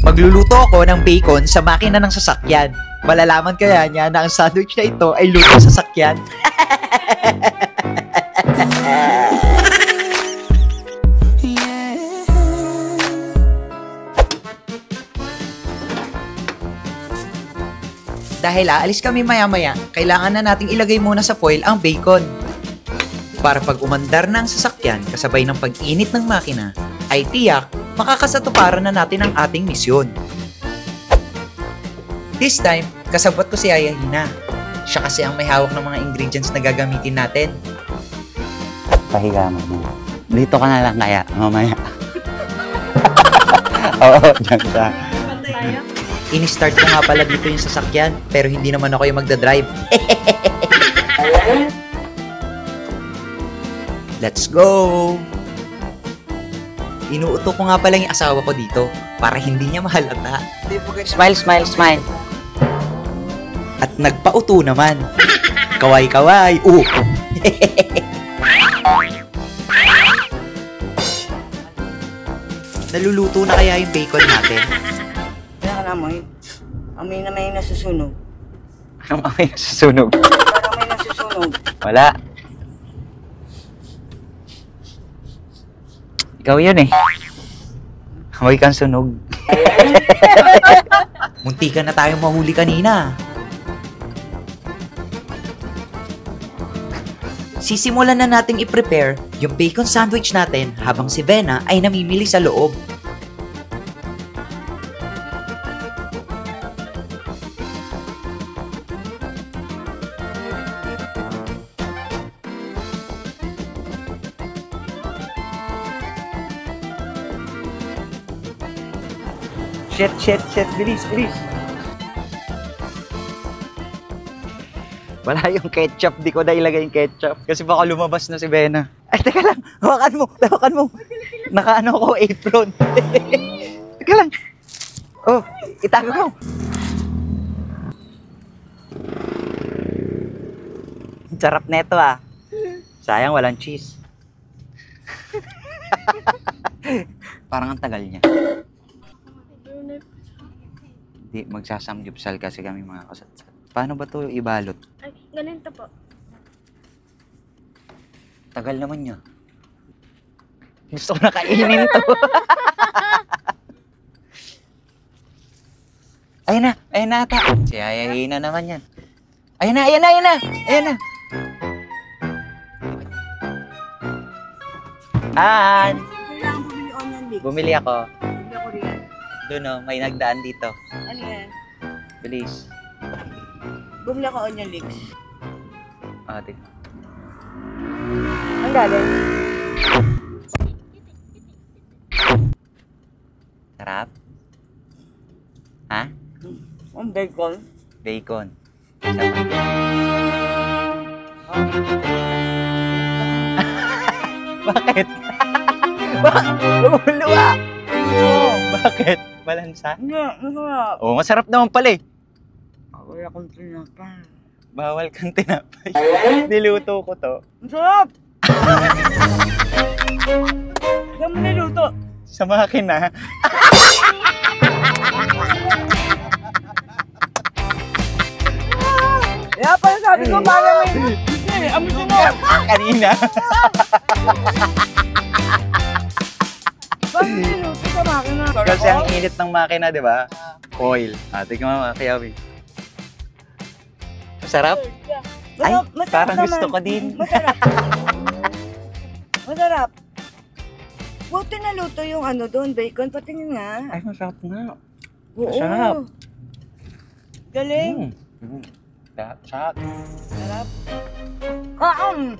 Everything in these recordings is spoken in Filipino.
Magluluto ako ng bacon sa makina ng sasakyan. Malalaman kaya niya na ang sandwich na ito ay luto sa sasakyan. Dahil aalis kami maya-maya, kailangan na nating ilagay muna sa foil ang bacon. Para pag umandar na ang sasakyan kasabay ng pag-init ng makina, ay tiyak makakasatuparan na natin ang ating misyon. This time, kasabot ko si Yaya Hina. Siya kasi ang may hawak ng mga ingredients na gagamitin natin. Pahiga mo. Dito ka na lang kaya, mamaya. Oo, dyan ka. Ini-start ko nga pala dito yung sasakyan, pero hindi naman ako yung magdadrive. Let's go! Inuuto ko nga pala yung asawa ko dito, para hindi niya mahalata. Smile, smile, smile. At nagpauto naman. Kaway-kaway. Naluluto na kaya yung bacon natin? Kaya ka namoy. Amoy na may nasusunog. Anong amoy na susunog? Parang may nasusunog. Wala. Ikaw yun eh. Amoy kang sunog. Munti ka na tayong mahuli kanina. Sisimulan na nating i-prepare yung bacon sandwich natin habang si Vena ay namimili sa loob. Shit. Bilis. Wala yung ketchup. Di ko na ilagay yung ketchup. Kasi baka lumabas na si Vena. Ay, teka lang. Hawakan mo. Nakaano ko apron. Teka lang. Oh, itago mo. Sarap neto ah. Sayang walang cheese. Parang ang tagal niya. Hindi, magsasamgyupsal kasi kami mga kasatsat. Paano ba ito ibalot? Ay, ganito po. Tagal naman niya. Gusto ko na kainin to. Ayun na ata. Si Ayahina naman yan. Ayun na. Han! Kailangan bumili onion leeks. Bumili ako. Bumili ako riyan. Doon oh, may nagdaan dito. Ano yan? Bilis. Bumili ako onion leeks. Ate. Ang galing. Sarap? Ha? Ang bacon. Bacon. Sarap. Bakit? Lumuluwa! Bakit? Malansa? Hindi, masarap. Oo, masarap naman pala eh. Wala akong tinapay. Bawal kang tinapay. Niluto ko to. Masarap! Saan mo niluto? Sa makina. Kaya pala sabi ko, parang may... Hindi, amusin mo! Kanina. Bakit niluto sa makina? Kasi ang init ng makina, di ba? Oil. Tingnan mo, kaya masarap? Ay, Masarap parang naman. gusto ko din. Masarap. Masarap. Buti naluto yung ano doon, bacon. Patingin nga. Ay, masarap nga. Oo. Masarap. Galing. Sarap. Sarap. Kaam!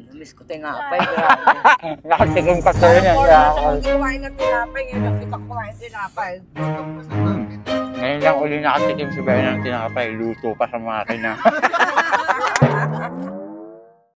Namiss ko tinapay. Nakatikim ka sa'yo niya. Parang sa kumain ng tinapay. Ngayon nakita ko kumain tinapay. Ngayon lang uli nakatikim si Bea ng tinapay. Luto pa sa makina.